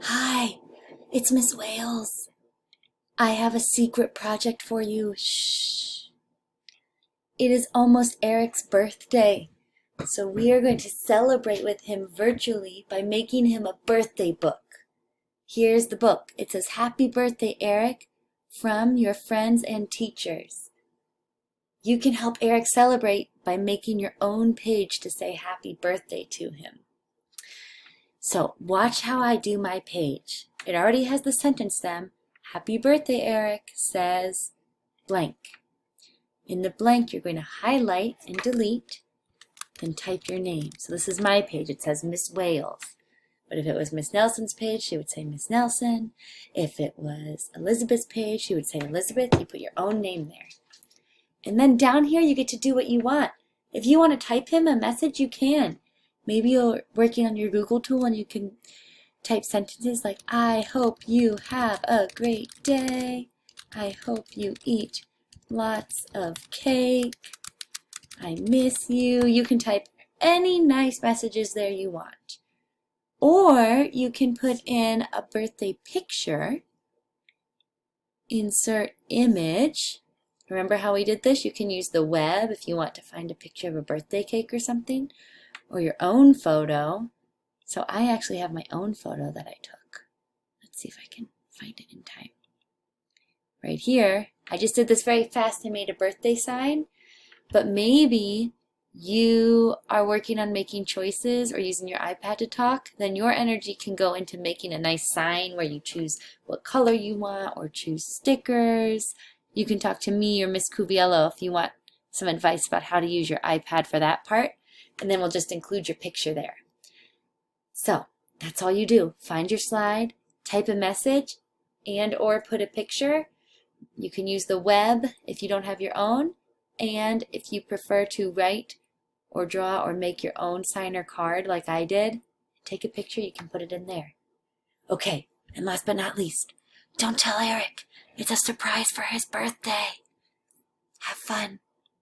Hi, it's Miss Wales. I have a secret project for you. Shh. It is almost Eric's birthday, so we are going to celebrate with him virtually by making him a birthday book. Here's the book. It says, "Happy birthday, Eric, from your friends and teachers." You can help Eric celebrate by making your own page to say happy birthday to him. So watch how I do my page. It already has the sentence stem. Happy birthday, Eric, says blank. In the blank, you're going to highlight and delete, then type your name. So this is my page. It says Miss Wales. But if it was Miss Nelson's page, she would say Miss Nelson. If it was Elizabeth's page, she would say Elizabeth. You put your own name there. And then down here, you get to do what you want. If you want to type him a message, you can. Maybe you're working on your Google tool and you can type sentences like, "I hope you have a great day. I hope you eat lots of cake. I miss you." You can type any nice messages there you want. Or you can put in a birthday picture, insert image. Remember how we did this? You can use the web if you want to find a picture of a birthday cake or something, or your own photo. So I actually have my own photo that I took. Let's see if I can find it in time. Right here, I just did this very fast and made a birthday sign, but maybe you are working on making choices or using your iPad to talk, then your energy can go into making a nice sign where you choose what color you want or choose stickers. You can talk to me or Miss Cuviello if you want some advice about how to use your iPad for that part, and then we'll just include your picture there. So that's all you do. Find your slide, type a message, and or put a picture. You can use the web if you don't have your own, and if you prefer to write or draw or make your own sign or card like I did, take a picture, you can put it in there. Okay, and last but not least, don't tell Eric. It's a surprise for his birthday. Have fun.